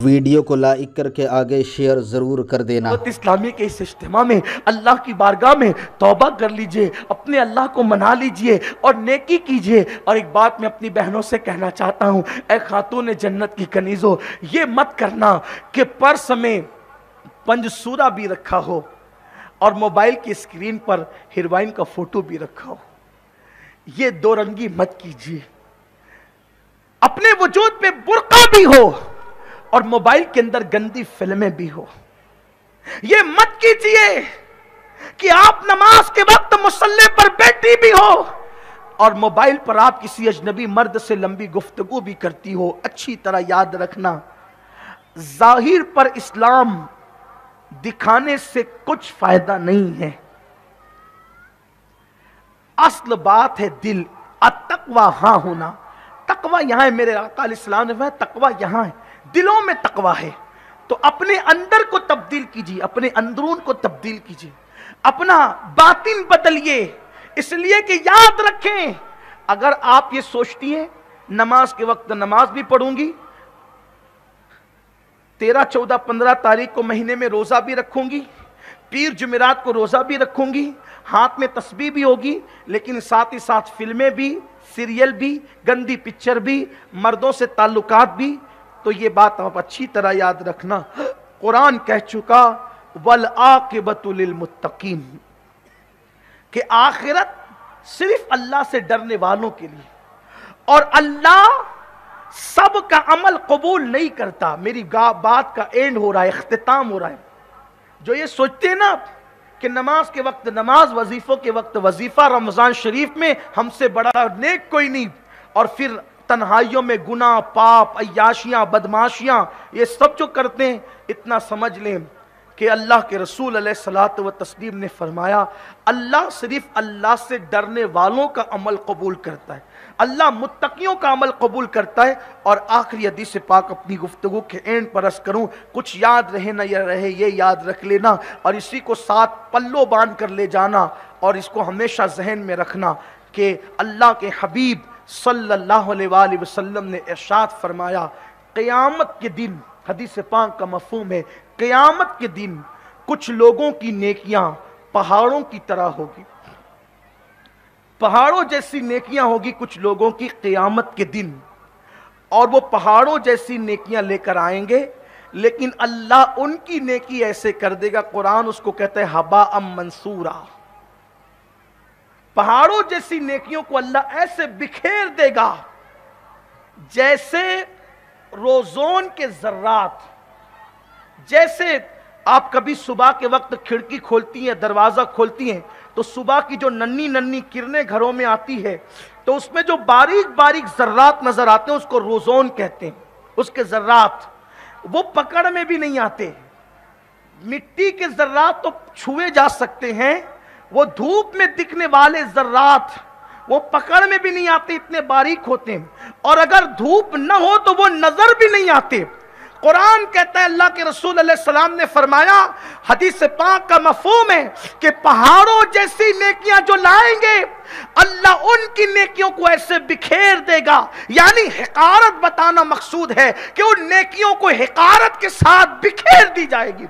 Video کو like کر کے آگے شیئر ضرور کر دینا۔ اسلامی کے اس اجتماع میں اللہ کی بارگاہ میں توبہ کر لیجئے، اپنے اللہ کو منا لیجئے اور نیکی کیجئے۔ اور ایک بات میں اپنی بہنوں سے کہنا چاہتا ہوں، اے خاتون جنت کی کنیزوں، یہ مت کرنا کہ پرس میں پنجسورہ بھی رکھا ہو اور موبائل کی اسکرین پر ہیروئن کا فوٹو بھی رکھا ہو۔ یہ دو رنگی مت کیجئے۔ اپنے وجود پہ برقع بھی ہو اور موبائل کے اندر گندی فلمیں بھی ہو۔ یہ مت کیجئے کہ آپ نماز کے وقت مصلی پر بیٹھی بھی ہو اور موبائل پر آپ کسی اجنبی مرد سے لمبی گفتگو بھی کرتی ہو۔ اچھی طرح یاد رکھنا، ظاہر پر اسلام دکھانے سے کچھ فائدہ نہیں ہے، اصل بات ہے دل۔ التقوی ہاں ہونا، تقوی یہاں ہے، میرے آقا علیہ السلام نے فرمایا تقوی یہاں ہے، دلوں میں تقوی ہے۔ تو اپنے اندر کو تبدیل کیجئے، اپنے اندرون کو تبدیل کیجئے، اپنا باطن بدلیے، اس لیے کہ یاد رکھیں، اگر آپ یہ سوچتی ہیں نماز کے وقت نماز بھی پڑھوں گی، 13، 14، 15 تاریخ کو مہینے میں روزہ بھی رکھوں گی، پیر جمعرات کو روزہ بھی رکھوں گی، ہاتھ میں تسبیح بھی ہوگی، لیکن ساتھ ہی ساتھ فلمیں بھی، سیریل بھی، گندی پکچر بھی، مردوں سے تعلقات بھی، تو یہ بات آپ اچھی طرح یاد رکھنا، قرآن کہہ چکا وَالْعَاقِبَةُ لِلْمُتَّقِينَ کہ آخرت صرف اللہ سے ڈرنے والوں کے لیے، اور اللہ سب کا عمل قبول نہیں کرتا۔ میری بات کا اینڈ ہو رہا ہے، اختتام ہو رہا ہے۔ جو یہ سوچتے ہیں نا کہ نماز کے وقت نماز، وظیفوں کے وقت وظیفہ، رمضان شریف میں ہم سے بڑا نیک کوئی نہیں، اور پھر تنہائیوں میں گناہ، پاپ، عیاشیاں، بدماشیاں، یہ سب جو کرتے ہیں، اتنا سمجھ لیں کہ اللہ کے رسول علیہ الصلوۃ والتسلیم نے فرمایا اللہ صرف اللہ سے ڈرنے والوں کا عمل قبول کرتا ہے، اللہ متقیوں کا عمل قبول کرتا ہے۔ اور آخری حدیث پاک اپنی گفتگو کے اینڈ پر عرض کروں، کچھ یاد رہے نہ یا رہے، یہ یاد رکھ لینا اور اسی کو ساتھ پلو باندھ کر لے جانا، اور اس کو ہمیشہ ذہن میں رکھنا کہ اللہ کے حبیب صلی اللہ علیہ وآلہ وسلم نے ارشاد فرمایا قیامت کے دن، حدیث پاک کا مفہوم ہے، قیامت کے دن کچھ لوگوں کی نیکیاں پہاڑوں کی طرح ہوگی، پہاڑوں جیسی نیکیاں ہوگی کچھ لوگوں کی قیامت کے دن، اور وہ پہاڑوں جیسی نیکیاں لے کر آئیں گے، لیکن اللہ ان کی نیکی ایسے کر دے گا، قرآن اس کو کہتا ہے ہباء منثورا، پہاڑوں جیسی نیکیوں کو اللہ ایسے بکھیر دے گا جیسے روزون کے ذرات۔ جیسے آپ کبھی صبح کے وقت کھڑکی کھولتی ہیں، دروازہ کھولتی ہیں، تو صبح کی جو ننھی ننھی کرنیں گھروں میں آتی ہے، تو اس میں جو باریک باریک ذرات نظر آتے ہیں اس کو روزون کہتے ہیں، اس کے ذرات وہ پکڑ میں بھی نہیں آتے۔ مٹی کے ذرات تو چھوئے جا سکتے ہیں، وہ دھوپ میں دکھنے والے ذرات وہ پکڑ میں بھی نہیں آتے، اتنے باریک ہوتے ہیں، اور اگر دھوپ نہ ہو تو وہ نظر بھی نہیں آتے۔ قرآن کہتا ہے اللہ کے رسول علیہ السلام نے فرمایا، حدیث پاک کا مفہوم ہے کہ پہاڑوں جیسی نیکیاں جو لائیں گے اللہ ان کی نیکیوں کو ایسے بکھیر دے گا، یعنی حقارت بتانا مقصود ہے کہ ان نیکیوں کو حقارت کے ساتھ بکھیر دی جائے گی۔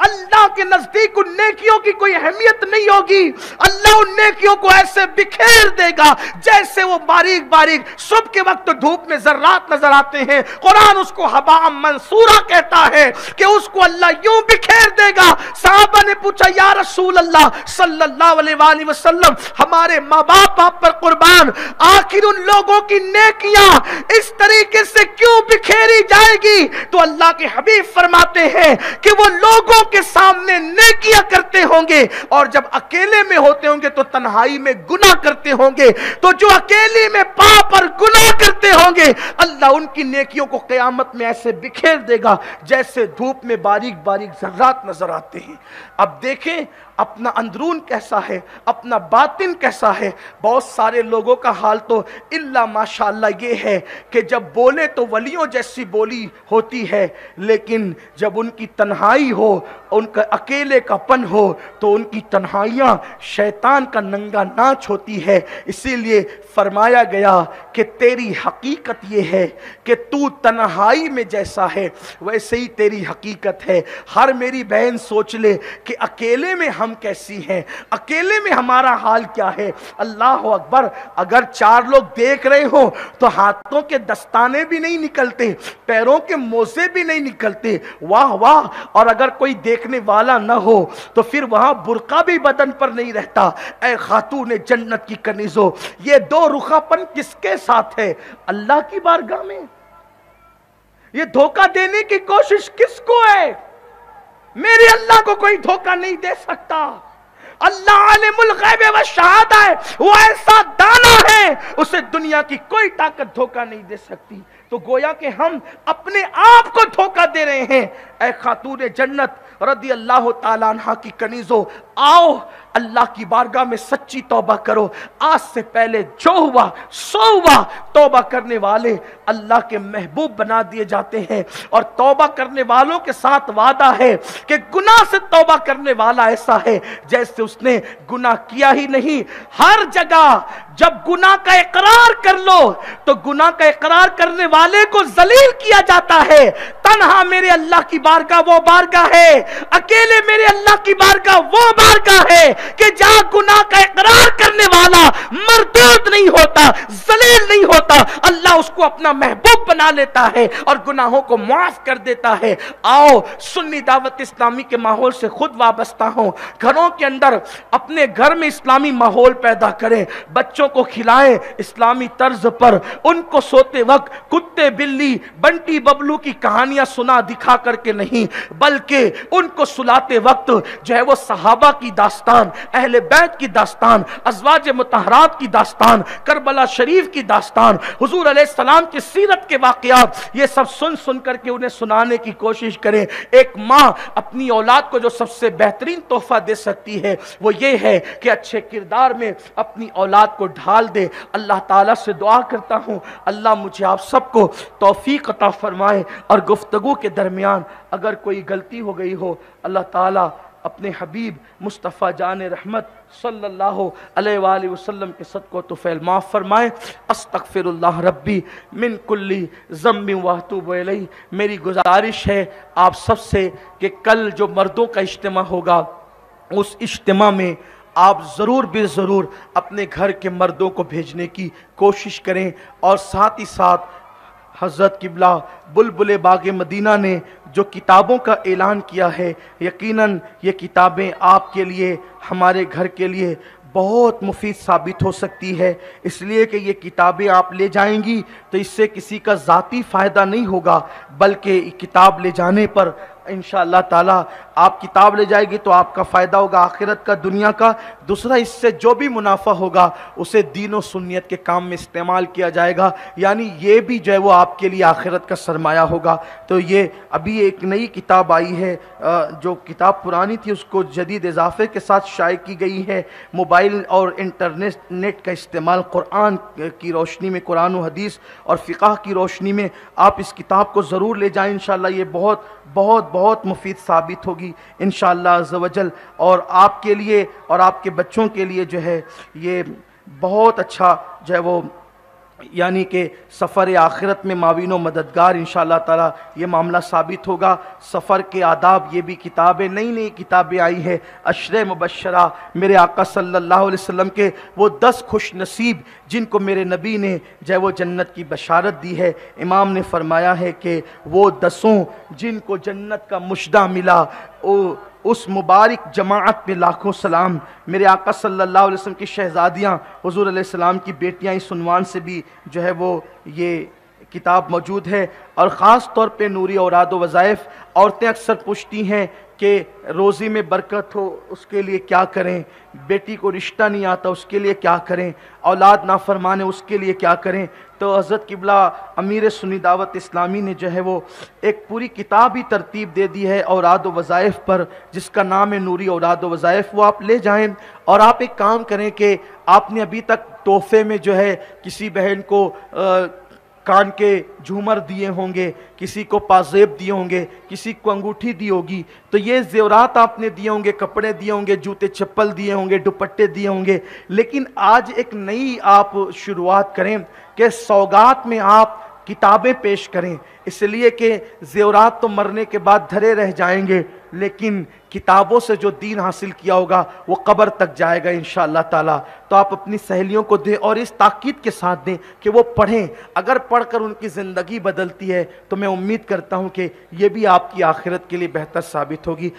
اللہ کے نزدیک ان نیکیوں کی کوئی اہمیت نہیں ہوگی، اللہ ان نیکیوں کو ایسے بکھیر دے گا جیسے وہ باریک باریک صبح کے وقت دھوپ میں ذرات نظر آتے ہیں۔ قرآن اس کو ہباء منثورا کہتا ہے کہ اس کو اللہ یوں بکھیر دے گا۔ صحابہ نے پوچھا یا رسول اللہ صلی اللہ علیہ وآلہ وسلم، ہمارے ماں باپ آپ پر قربان، آخر ان لوگوں کی نیکیاں اس طریقے سے کیوں بکھیری جائے گی؟ تو اللہ کے حبیب فرماتے ہیں کہ وہ لوگوں کے سامنے نیکیاں کرتے ہوں گے، اور جب اکیلے میں ہوتے ہوں گے تو تنہائی میں گناہ کرتے ہوں گے، تو جو اکیلی میں پاپ اور گناہ کرتے ہوں گے اللہ ان کی نیکیوں کو قیامت میں ایسے بکھیر دے گا جیسے دھوپ میں باریک باریک ذرات نظر آتے ہیں۔ اب دیکھیں اپنا اندرون کیسا ہے، اپنا باطن کیسا ہے۔ بہت سارے لوگوں کا حال تو الا ماشاءاللہ یہ ہے کہ جب بولے تو ولیوں جیسی بولی ہوتی ہے، لیکن جب ان کی تنہائی ہو، ان کا اکیلے کا پن ہو، تو ان کی تنہائیاں شیطان کا ننگا ناچ ہوتی ہے۔ اسی لیے فرمایا گیا کہ تیری حقیقت یہ ہے کہ تو تنہائی میں جیسا ہے ویسے ہی تیری حقیقت ہے۔ ہر میری بہن سوچ لے کہ اکیلے میں ہم کیسی ہیں، اکیلے میں ہمارا حال کیا ہے۔ اللہ اکبر، اگر 4 لوگ دیکھ رہے ہوں تو ہاتھوں کے دستانے بھی نہیں نکلتے، پیروں کے موزے بھی نہیں نکلتے، واہ واہ۔ اور اگر کوئی دیکھنے والا نہ ہو تو پھر وہاں برقع بھی بدن پر نہیں رہتا۔ اے خاتون جنت کی کنیزوں، یہ 2 رخا پن کس کے ساتھ ہے؟ اللہ کی بارگاہ میں۔ یہ دھوکہ دینے کی کوشش کس کو ہے؟ میرے اللہ کو کوئی دھوکہ نہیں دے سکتا۔ اللہ عالم الغیب و شہادہ ہے، وہ ایسا دانا ہے، اسے دنیا کی کوئی طاقت دھوکہ نہیں دے سکتی۔ تو گویا کہ ہم اپنے آپ کو دھوکہ دے رہے ہیں۔ اے خاتون جنت رضی اللہ تعالیٰ عنہ کی کنیزوں، آؤ اللہ کی بارگاہ میں سچی توبہ کرو۔ آج سے پہلے جو ہوا سو ہوا، توبہ کرنے والے اللہ کے محبوب بنا دیے جاتے ہیں۔ اور توبہ کرنے والوں کے ساتھ وعدہ ہے کہ گناہ سے توبہ کرنے والا ایسا ہے جیسے اس نے گناہ کیا ہی نہیں۔ ہر جگہ جب گناہ کا اقرار کر لو تو گناہ کا اقرار کرنے والے کو ذلیل کیا جاتا ہے۔ تنہا میرے اللہ کی بارگاہ وہ بارگاہ ہے، اکیلے میرے اللہ کی بارگاہ وہ بارگاہ ہے کہ جہاں گناہ کا اقرار کرنے والا مردود نہیں ہوتا، ذلیل نہیں ہوتا، اللہ اس کو اپنا محبوب بنا لیتا ہے اور گناہوں کو معاف کر دیتا ہے۔ آؤ سنی دعوت اسلامی کے ماحول سے خود وابستہ ہوں، گھروں کے اندر اپنے گھر میں اسلامی ماحول پیدا کریں، بچوں کو کھلائیں اسلامی طرز پر، ان کو سوتے وقت کتے بلی بنٹی ببلو کی کہانیاں سنا دکھا کر کے نہیں، بلکہ ان کو سلاتے وقت جو ہے وہ صحابہ کی داستان، اہل بیت کی داستان، ازواج مطہرات کی داستان، کربلا شریف کی داستان، حضور علیہ السلام کی سیرت کے واقعات، یہ سب سن سن کر کے انہیں سنانے کی کوشش کریں۔ ایک ماں اپنی اولاد کو جو سب سے بہترین تحفہ دے سکتی ہے وہ یہ ہے کہ اچھے کردار میں اپنی اولاد کو ڈھال دے۔ اللہ تعالیٰ سے دعا کرتا ہوں اللہ مجھے آپ سب کو توفیق عطا فرمائے، اور گفتگو کے درمیان اگر کوئی غلطی ہو گئی ہو اللہ تعالیٰ اپنے حبیب مصطفیٰ جان رحمت صلی اللہ علیہ وآلہ وسلم کے صدقہ و طفیل معاف فرمائے۔ استغفر اللہ ربی من کل ذنب واتوب الیہ۔ میری گزارش ہے آپ سب سے کہ کل جو مردوں کا اجتماع ہوگا اس اجتماع میں آپ ضرور بے ضرور اپنے گھر کے مردوں کو بھیجنے کی کوشش کریں، اور ساتھ ہی ساتھ حضرت قبلہ بلبل باغ مدینہ نے جو کتابوں کا اعلان کیا ہے، یقیناً یہ کتابیں آپ کے لیے، ہمارے گھر کے لیے بہت مفید ثابت ہو سکتی ہے، اس لیے کہ یہ کتابیں آپ لے جائیں گی تو اس سے کسی کا ذاتی فائدہ نہیں ہوگا، بلکہ کتاب لے جانے پر انشاءاللہ تعالیٰ آپ کتاب لے جائے گی تو آپ کا فائدہ ہوگا آخرت کا، دنیا کا۔ دوسرا، اس سے جو بھی منافع ہوگا اسے دین و سنیت کے کام میں استعمال کیا جائے گا، یعنی یہ بھی جو ہے وہ آپ کے لیے آخرت کا سرمایہ ہوگا۔ تو یہ ابھی ایک نئی کتاب آئی ہے، جو کتاب پرانی تھی اس کو جدید اضافے کے ساتھ شائع کی گئی ہے۔ موبائل اور انٹرنیٹ کا استعمال قرآن کی روشنی میں، قرآن و حدیث اور فقہ کی روشنی میں آپ اس کتاب کو ضرور لے جائیں، انشاءاللہ یہ بہت بہت بہت مفید ثابت ہوگی انشاءاللہ عز و جل، اور آپ کے لیے اور آپ کے بچوں کے لیے جو ہے یہ بہت اچھا جو ہے وہ یعنی کہ سفر آخرت میں معاون و مددگار انشاءاللہ تعالی یہ معاملہ ثابت ہوگا۔ سفر کے آداب، یہ بھی کتابیں، نئی نئی کتابیں آئی ہیں، عشر مبشرہ، میرے آقا صلی اللہ علیہ وسلم کے وہ 10 خوش نصیب جن کو میرے نبی نے جو ہے وہ جنت کی بشارت دی ہے۔ امام نے فرمایا ہے کہ وہ 10 جن کو جنت کا مشدہ ملا، اس مبارک جماعت میں لاکھوں سلام۔ میرے آقا صلی اللہ علیہ وسلم کی شہزادیاں، حضور علیہ السلام کی بیٹیاں اس عنوان سے بھی جو ہے وہ یہ کتاب موجود ہے، اور خاص طور پہ نوری اوراد و وظائف۔ عورتیں اکثر پوچھتی ہیں کہ روزی میں برکت ہو اس کے لیے کیا کریں، بیٹی کو رشتہ نہیں آتا اس کے لیے کیا کریں، اولاد نافرمان ہے اس کے لیے کیا کریں۔ تو حضرت قبلہ امیر سنی دعوت اسلامی نے جو ہے وہ ایک پوری کتاب ہی ترتیب دے دی ہے اوراد و وظائف پر، جس کا نام ہے نوری اوراد و وظائف۔ وہ آپ لے جائیں، اور آپ ایک کام کریں کہ آپ نے ابھی تک تحفے میں جو ہے کسی بہن کو کان کے جھومر دیے ہوں گے، کسی کو پازیب دیے ہوں گے، کسی کو انگوٹھی دی ہوگی، تو یہ زیورات آپ نے دیے ہوں گے، کپڑے دیے ہوں گے، جوتے چپل دیے ہوں گے، دوپٹے دیے ہوں گے۔ لیکن آج ایک نئی آپ شروعات کریں کہ سوگات میں آپ کتابیں پیش کریں، اس لیے کہ زیورات تو مرنے کے بعد دھرے رہ جائیں گے، لیکن کتابوں سے جو دین حاصل کیا ہوگا وہ قبر تک جائے گا انشاءاللہ تعالی۔ تو آپ اپنی سہیلیوں کو دیں، اور اس تاکید کے ساتھ دیں کہ وہ پڑھیں، اگر پڑھ کر ان کی زندگی بدلتی ہے تو میں امید کرتا ہوں کہ یہ بھی آپ کی آخرت کے لیے بہتر ثابت ہوگی۔